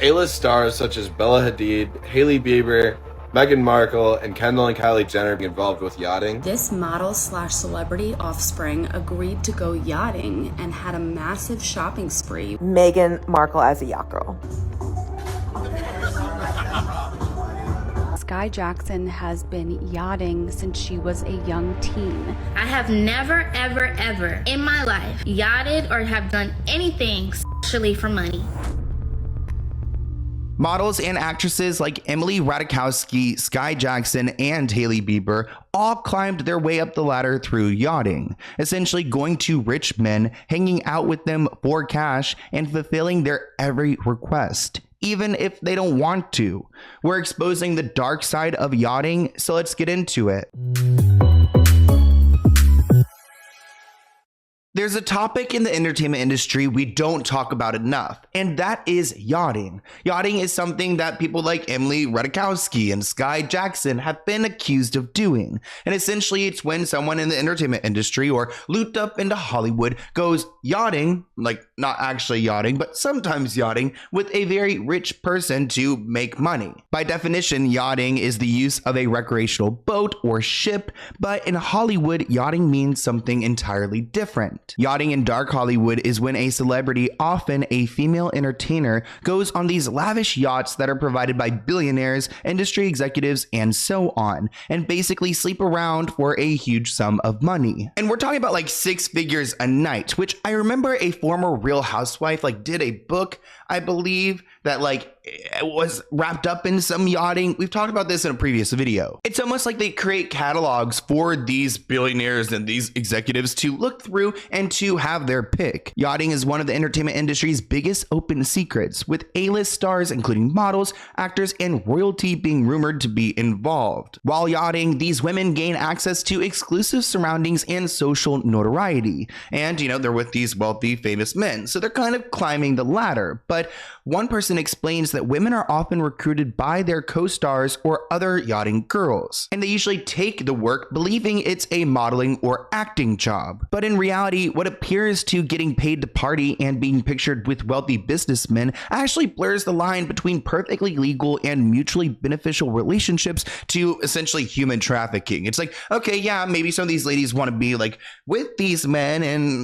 A-list stars such as Bella Hadid, Hailey Bieber, Meghan Markle, and Kendall and Kylie Jenner being involved with yachting. This model/celebrity offspring agreed to go yachting and had a massive shopping spree. Meghan Markle as a yacht girl. Skai Jackson has been yachting since she was a young teen. I have never, ever, ever in my life yachted or have done anything sexually for money. Models and actresses like Emily Ratajkowski, Skai Jackson, and Hailey Bieber all climbed their way up the ladder through yachting, essentially going to rich men, hanging out with them for cash, and fulfilling their every request, even if they don't want to. We're exposing the dark side of yachting, so let's get into it. There's a topic in the entertainment industry we don't talk about enough, and that is yachting. Yachting is something that people like Emily Ratajkowski and Skai Jackson have been accused of doing. And essentially, it's when someone in the entertainment industry or looped up into Hollywood goes yachting, like not actually yachting, but sometimes yachting, with a very rich person to make money. By definition, yachting is the use of a recreational boat or ship, but in Hollywood, yachting means something entirely different. Yachting in dark Hollywood is when a celebrity, often a female entertainer, goes on these lavish yachts that are provided by billionaires, industry executives, and so on, and basically sleep around for a huge sum of money. And we're talking about like 6 figures a night, which I remember a former Real Housewife did a book, I believe, that was wrapped up in some yachting. We've talked about this in a previous video. It's almost like they create catalogs for these billionaires and these executives to look through and to have their pick. Yachting is one of the entertainment industry's biggest open secrets, with A-list stars including models, actors, and royalty being rumored to be involved. While yachting, these women gain access to exclusive surroundings and social notoriety. And, they're with these wealthy, famous men, so they're kind of climbing the ladder. But one person explains that women are often recruited by their co-stars or other yachting girls, and they usually take the work believing it's a modeling or acting job. But in reality, what appears to getting paid to party and being pictured with wealthy businessmen actually blurs the line between perfectly legal and mutually beneficial relationships to essentially human trafficking. It's like, okay, yeah, maybe some of these ladies want to be with these men and,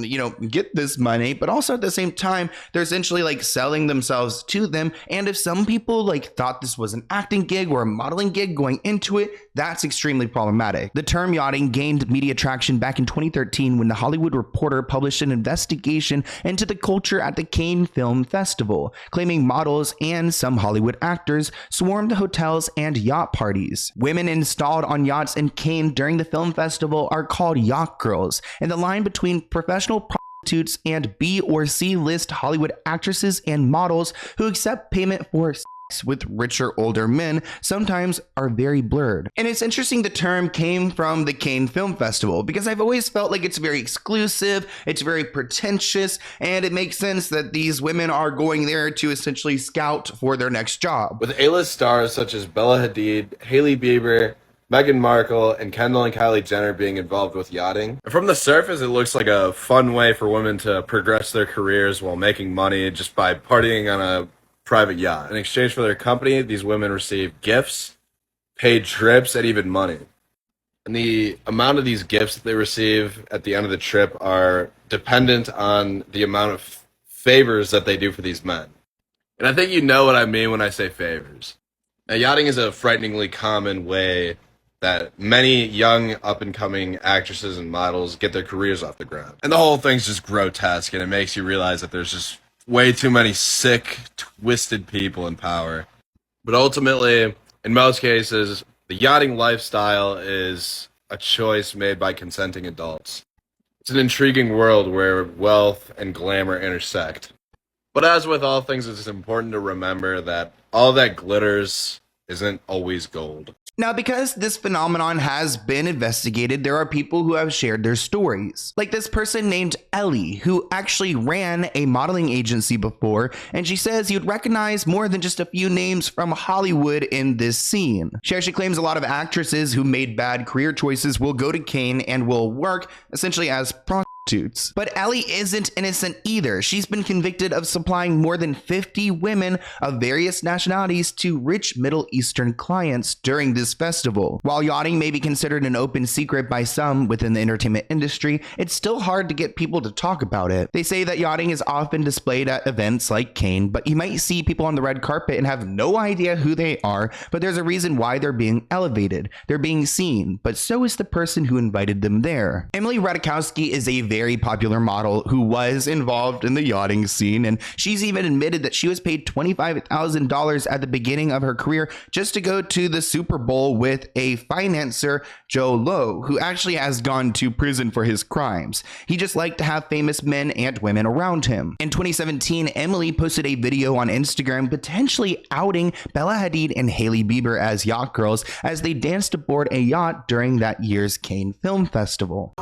get this money, but also at the same time, they're essentially selling themselves to them. And if some people thought this was an acting gig or a modeling gig going into it, that's extremely problematic. The term yachting gained media traction back in 2013 when the Hollywood Reporter published an investigation into the culture at the Cannes Film Festival, claiming models and some Hollywood actors swarmed hotels and yacht parties. Women installed on yachts in Cannes during the film festival are called yacht girls, and the line between professional prostitutes and B or C list Hollywood actresses and models who accept payment for with richer older men sometimes are very blurred. And it's interesting the term came from the Cannes Film Festival, because I've always felt like it's very exclusive, it's very pretentious, and it makes sense that these women are going there to essentially scout for their next job. With A-list stars such as Bella Hadid, Hailey Bieber, Meghan Markle, and Kendall and Kylie Jenner being involved with yachting. From the surface, it looks like a fun way for women to progress their careers while making money just by partying on a private yacht. In exchange for their company, these women receive gifts, paid trips, and even money. And the amount of these gifts that they receive at the end of the trip are dependent on the amount of favors that they do for these men. And I think you know what I mean when I say favors. Now, yachting is a frighteningly common way that many young up-and-coming actresses and models get their careers off the ground. And the whole thing's just grotesque, and it makes you realize that there's just way too many sick, twisted people in power. But ultimately, in most cases, the yachting lifestyle is a choice made by consenting adults. It's an intriguing world where wealth and glamour intersect. But as with all things, it's important to remember that all that glitters isn't always gold. Now, because this phenomenon has been investigated, there are people who have shared their stories. Like this person named Ellie, who actually ran a modeling agency before, and she says you'd recognize more than just a few names from Hollywood in this scene. She actually claims a lot of actresses who made bad career choices will go to Cannes and will work essentially as prostitutes prostitutes. But Ellie isn't innocent either. She's been convicted of supplying more than 50 women of various nationalities to rich Middle Eastern clients during this festival. While yachting may be considered an open secret by some within the entertainment industry, it's still hard to get people to talk about it. They say that yachting is often displayed at events like Cannes, but you might see people on the red carpet and have no idea who they are, but there's a reason why they're being elevated. They're being seen, but so is the person who invited them there. Emily Ratajkowski is a very popular model who was involved in the yachting scene, and she's even admitted that she was paid $25,000 at the beginning of her career just to go to the Super Bowl with a financer, Joe Lowe, who actually has gone to prison for his crimes. He just liked to have famous men and women around him. In 2017, Emily posted a video on Instagram potentially outing Bella Hadid and Hailey Bieber as yacht girls as they danced aboard a yacht during that year's Cannes Film Festival.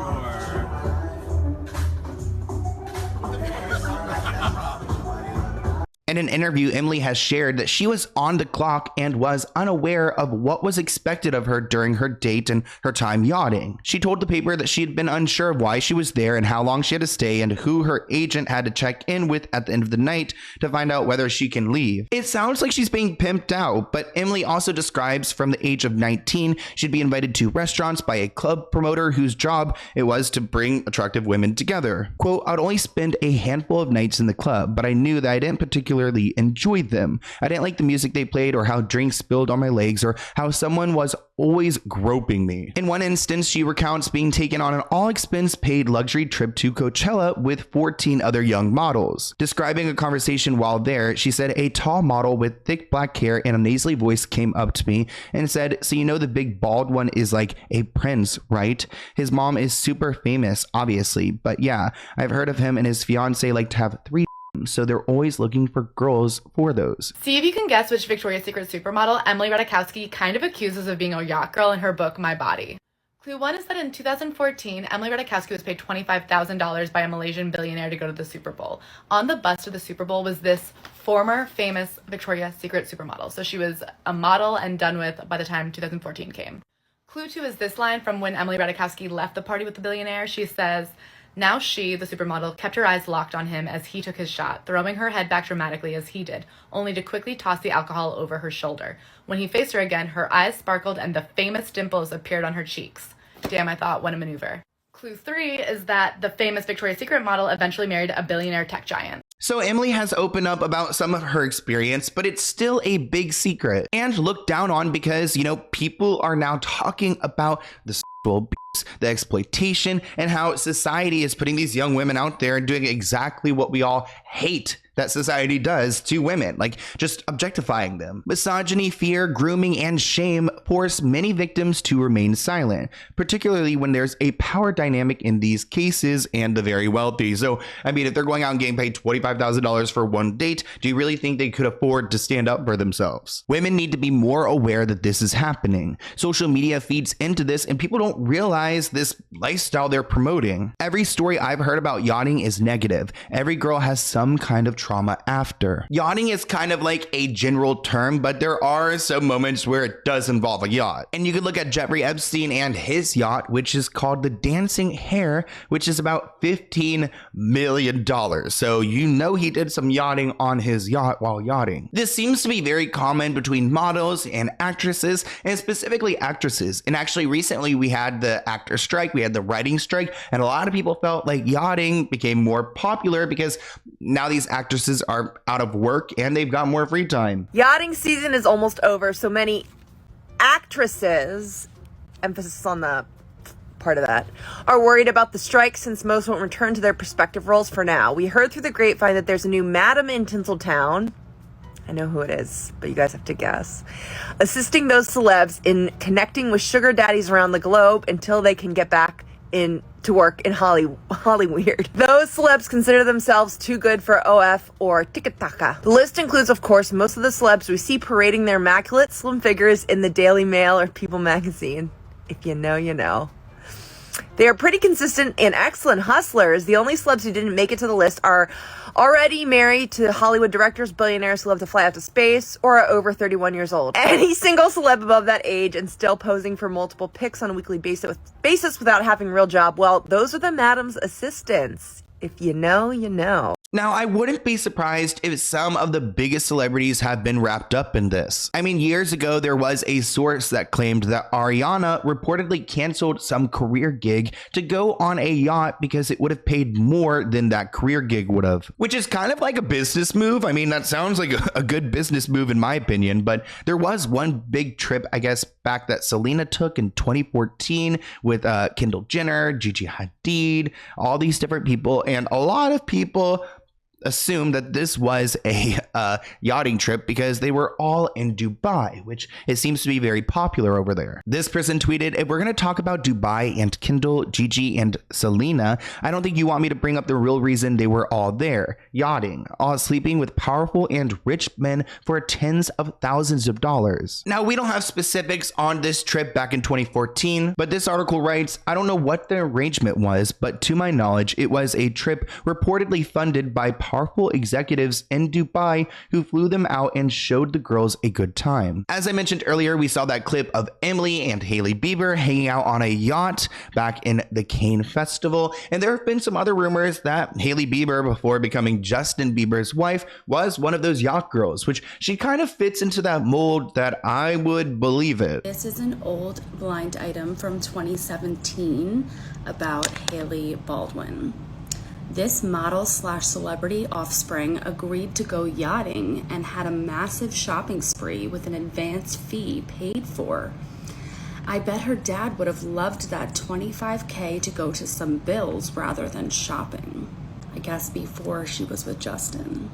In an interview, Emily has shared that she was on the clock and was unaware of what was expected of her during her date and her time yachting. She told the paper that she had been unsure of why she was there and how long she had to stay and who her agent had to check in with at the end of the night to find out whether she can leave. It sounds like she's being pimped out, but Emily also describes from the age of 19, she'd be invited to restaurants by a club promoter whose job it was to bring attractive women together. Quote, I'd only spend a handful of nights in the club, but I knew that I didn't particularly enjoyed them. I didn't like the music they played or how drinks spilled on my legs or how someone was always groping me. In one instance, she recounts being taken on an all-expense paid luxury trip to Coachella with 14 other young models. Describing a conversation while there, she said a tall model with thick black hair and a nasally voice came up to me and said, so you know the big bald one is like a prince, right? His mom is super famous, obviously, but yeah, I've heard of him and his fiance like to have 3 so they're always looking for girls for those. See if you can guess which Victoria's Secret supermodel Emily Ratajkowski kind of accuses of being a yacht girl in her book, My Body. Clue 1 is that in 2014, Emily Ratajkowski was paid $25,000 by a Malaysian billionaire to go to the Super Bowl. On the bus to the Super Bowl was this former famous Victoria's Secret supermodel. So she was a model and done with by the time 2014 came. Clue 2 is this line from when Emily Ratajkowski left the party with the billionaire. She says, now she, the supermodel, kept her eyes locked on him as he took his shot, throwing her head back dramatically as he did, only to quickly toss the alcohol over her shoulder. When he faced her again, her eyes sparkled and the famous dimples appeared on her cheeks. Damn, I thought, what a maneuver. Clue 3 is that the famous Victoria's Secret model eventually married a billionaire tech giant. So Emily has opened up about some of her experience, but it's still a big secret and looked down on because, you know, people are now talking about the sexual abuse, the exploitation, and how society is putting these young women out there and doing exactly what we all hate that society does to women, like just objectifying them. Misogyny, fear, grooming, and shame force many victims to remain silent, particularly when there's a power dynamic in these cases and the very wealthy. So, I mean, if they're going out and getting paid $25,000 for one date, do you really think they could afford to stand up for themselves? Women need to be more aware that this is happening. Social media feeds into this and people don't realize this lifestyle they're promoting. Every story I've heard about yachting is negative. Every girl has some kind of trauma after. Yachting is kind of like a general term, but there are some moments where it does involve a yacht. And you could look at Jeffrey Epstein and his yacht, which is called the Dancing Hare, which is about $15 million. So you know he did some yachting on his yacht while yachting. This seems to be very common between models and actresses, and specifically actresses. And actually recently we had the actor strike, we had the writing strike, and a lot of people felt like yachting became more popular because now these actresses are out of work and they've got more free time. Yachting season is almost over, so many actresses, emphasis on the part of that, are worried about the strike since most won't return to their prospective roles for now. We heard through the grapevine that there's a new madam in Tinseltown. I know who it is, but you guys have to guess. Assisting those celebs in connecting with sugar daddies around the globe until they can get back to work in Hollyweird. Those celebs consider themselves too good for OF or tiki-taka. The list includes, of course, most of the celebs we see parading their immaculate slim figures in the Daily Mail or People magazine. If you know, you know. They are pretty consistent and excellent hustlers. The only celebs who didn't make it to the list are already married to Hollywood directors, billionaires who love to fly out to space, or are over 31 years old. Any single celeb above that age and still posing for multiple pics on a weekly basis without having a real job, well, those are the madam's assistants. If you know, you know. Now, I wouldn't be surprised if some of the biggest celebrities have been wrapped up in this. I mean, years ago, there was a source that claimed that Ariana reportedly canceled some career gig to go on a yacht because it would have paid more than that career gig would have, which is kind of like a business move. I mean, that sounds like a good business move in my opinion, but there was one big trip, I guess, back that Selena took in 2014 with Kendall Jenner, Gigi Hadid, all these different people, and a lot of people assume that this was a yachting trip because they were all in Dubai, which it seems to be very popular over there. This person tweeted, if we're going to talk about Dubai and Kendall, Gigi, and Selena, I don't think you want me to bring up the real reason they were all there, yachting, all sleeping with powerful and rich men for tens of thousands of dollars. Now, we don't have specifics on this trip back in 2014, but this article writes, I don't know what the arrangement was, but to my knowledge, it was a trip reportedly funded by powerful executives in Dubai who flew them out and showed the girls a good time. As I mentioned earlier, we saw that clip of Emily and Hailey Bieber hanging out on a yacht back in the Cannes Festival, and there have been some other rumors that Hailey Bieber, before becoming Justin Bieber's wife, was one of those yacht girls, which she kind of fits into that mold that I would believe it. This is an old blind item from 2017 about Hailey Baldwin. This model/celebrity offspring agreed to go yachting and had a massive shopping spree with an advance fee paid for. I bet her dad would have loved that $25K to go to some bills rather than shopping. I guess before she was with Justin.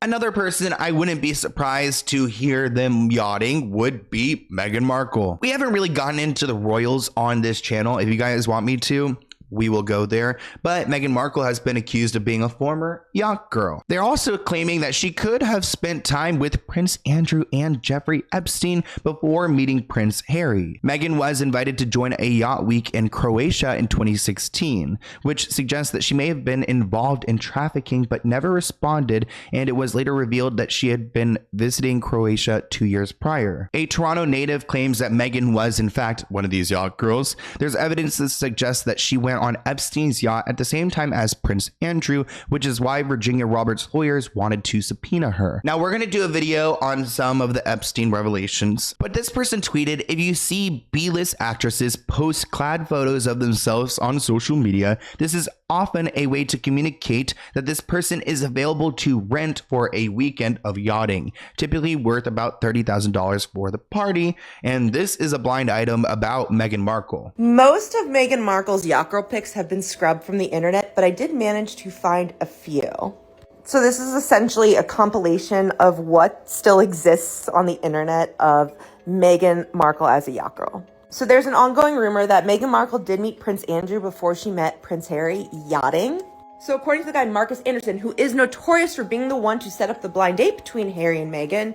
Another person I wouldn't be surprised to hear them yachting would be Meghan Markle. We haven't really gotten into the royals on this channel. If you guys want me to, we will go there, but Meghan Markle has been accused of being a former yacht girl. They're also claiming that she could have spent time with Prince Andrew and Jeffrey Epstein before meeting Prince Harry. Meghan was invited to join a yacht week in Croatia in 2016, which suggests that she may have been involved in trafficking but never responded, and it was later revealed that she had been visiting Croatia 2 years prior. A Toronto native claims that Meghan was in fact one of these yacht girls. There's evidence that suggests that she went on Epstein's yacht at the same time as Prince Andrew, which is why Virginia Roberts' lawyers wanted to subpoena her. Now, we're going to do a video on some of the Epstein revelations, but this person tweeted, if you see B-list actresses post clad photos of themselves on social media, this is often a way to communicate that this person is available to rent for a weekend of yachting, typically worth about $30,000 for the party, and this is a blind item about Meghan Markle. Most of Meghan Markle's yacht girl pics have been scrubbed from the internet, but I did manage to find a few. So this is essentially a compilation of what still exists on the internet of Meghan Markle as a yacht girl. So there's an ongoing rumor that Meghan Markle did meet Prince Andrew before she met Prince Harry yachting. So according to the guy Marcus Anderson, who is notorious for being the one to set up the blind date between Harry and Meghan,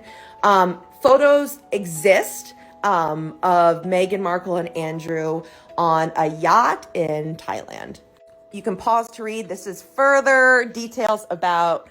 photos exist of Meghan Markle and Andrew on a yacht in Thailand. You can pause to read. This is further details about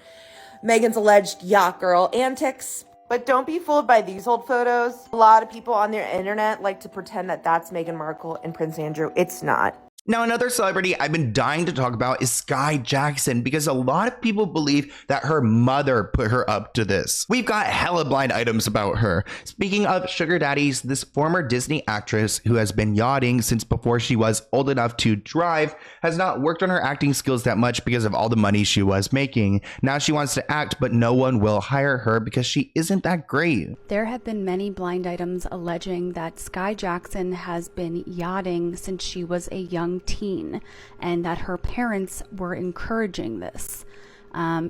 Meghan's alleged yacht girl antics. But don't be fooled by these old photos. A lot of people on their internet like to pretend that that's Meghan Markle and Prince Andrew. It's not. Now, another celebrity I've been dying to talk about is Skai Jackson, because a lot of people believe that her mother put her up to this. We've got hella blind items about her. Speaking of sugar daddies, this former Disney actress who has been yachting since before she was old enough to drive has not worked on her acting skills that much because of all the money she was making. Now she wants to act, but no one will hire her because she isn't that great. There have been many blind items alleging that Skai Jackson has been yachting since she was a young teen and that her parents were encouraging this.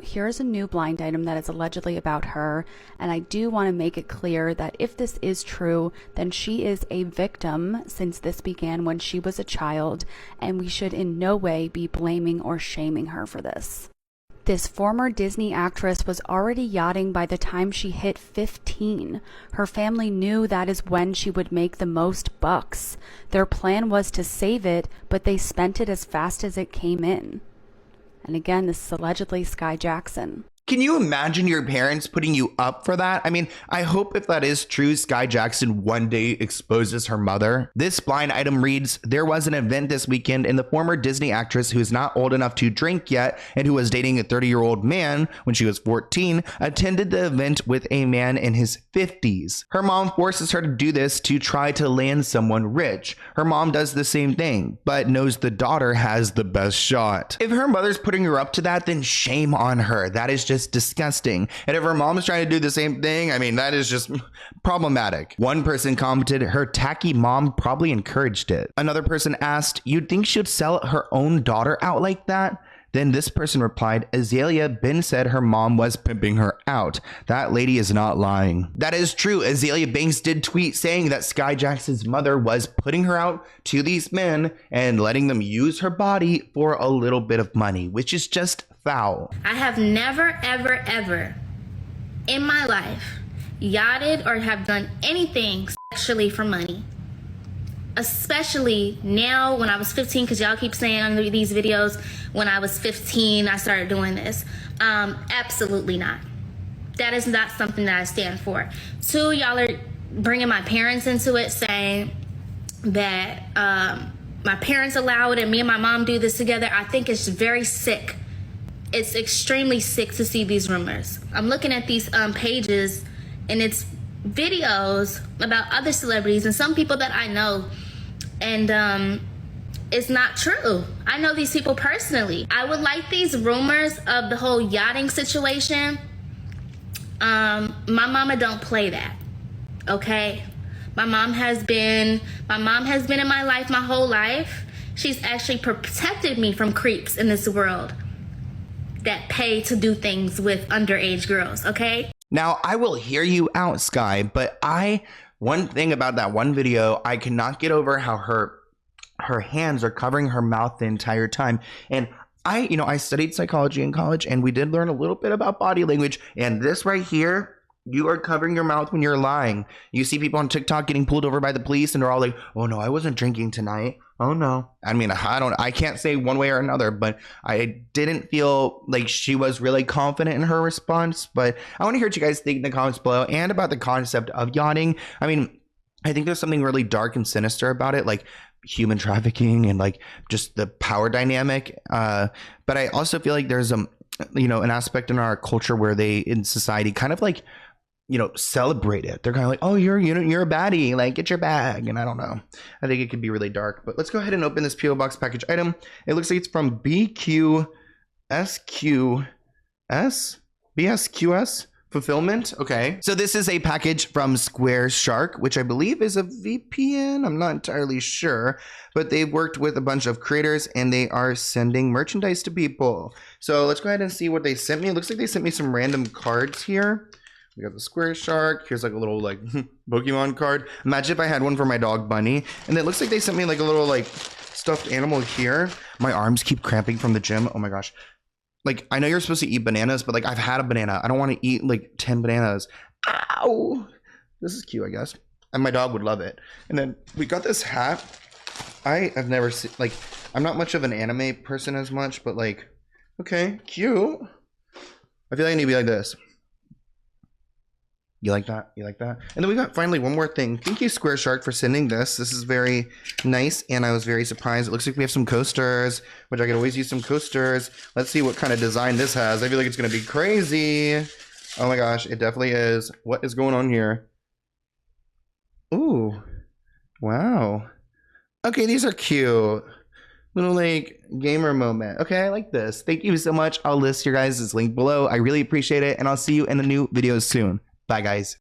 Here's a new blind item that is allegedly about her, and I do want to make it clear that if this is true, then she is a victim since this began when she was a child, and we should in no way be blaming or shaming her for this. This former Disney actress was already yachting by the time she hit 15. Her family knew that is when she would make the most bucks. Their plan was to save it, but they spent it as fast as it came in. And again, this is allegedly Skai Jackson. Can you imagine your parents putting you up for that? I mean, I hope if that is true, Skai Jackson one day exposes her mother. This blind item reads, there was an event this weekend and the former Disney actress who is not old enough to drink yet and who was dating a 30-year-old man when she was 14 attended the event with a man in his 50s. Her mom forces her to do this to try to land someone rich. Her mom does the same thing, but knows the daughter has the best shot. If her mother's putting her up to that, then shame on her. That is just disgusting. And if her mom is trying to do the same thing, I mean, that is just problematic. One person commented, her tacky mom probably encouraged it. Another person asked, you'd think she'd sell her own daughter out like that? Then this person replied, Azalea Ben said her mom was pimping her out. That lady is not lying. That is true. Azalea Banks did tweet saying that Skai Jackson's mother was putting her out to these men and letting them use her body for a little bit of money, which is just foul. I have never, ever, ever in my life yachted or have done anything sexually for money. Especially now when I was 15, because y'all keep saying on these videos, when I was 15, I started doing this. Absolutely not. That is not something that I stand for. Two, y'all are bringing my parents into it, saying that my parents allow it and me and my mom do this together. I think it's very sick. It's extremely sick to see these rumors. I'm looking at these pages and it's videos about other celebrities and some people that I know, and it's not true. I know these people personally. I would like these rumors of the whole yachting situation. My mama don't play that, okay? My mom has been in my life my whole life. She's actually protected me from creeps in this world that pay to do things with underage girls, okay? Now, I will hear you out, Skai, but one thing about that one video, I cannot get over how her hands are covering her mouth the entire time. And I studied psychology in college, and we did learn a little bit about body language. And this right here, you are covering your mouth when you're lying. You see people on TikTok getting pulled over by the police, and they're all like, "Oh no, I wasn't drinking tonight. Oh no." I mean, I can't say one way or another, but I didn't feel like she was really confident in her response. But I want to hear what you guys think in the comments below and about the concept of yachting. I mean, I think there's something really dark and sinister about it, like human trafficking and like just the power dynamic. But I also feel like there's an aspect in our culture where they in society kind of like, celebrate it. They're kind of like, oh, you're a baddie, like get your bag. And I don't know. I think it could be really dark, but let's go ahead and open this PO Box package item. It looks like it's from BSQS Fulfillment. Okay. So this is a package from Square Shark, which I believe is a VPN. I'm not entirely sure, but they've worked with a bunch of creators and they are sending merchandise to people. So let's go ahead and see what they sent me. It looks like they sent me some random cards here. We got the Square Shark. Here's like a little like Pokemon card. Imagine if I had one for my dog Bunny. And it looks like they sent me like a little like stuffed animal here. My arms keep cramping from the gym. Oh my gosh. Like, I know you're supposed to eat bananas, but like I've had a banana. I don't want to eat like 10 bananas. Ow. This is cute, I guess. And my dog would love it. And then we got this hat. I have never seen, like, I'm not much of an anime person as much, but like, okay, cute. I feel like I need to be like this. You like that? You like that? And then we got finally one more thing. Thank you, Square Shark, for sending this. This is very nice, and I was very surprised. It looks like we have some coasters, which I could always use some coasters. Let's see what kind of design this has. I feel like it's going to be crazy. Oh my gosh, it definitely is. What is going on here? Ooh. Wow. Okay, these are cute. Little like gamer moment. Okay, I like this. Thank you so much. I'll list your guys' link below. I really appreciate it, and I'll see you in the new videos soon. Bye, guys.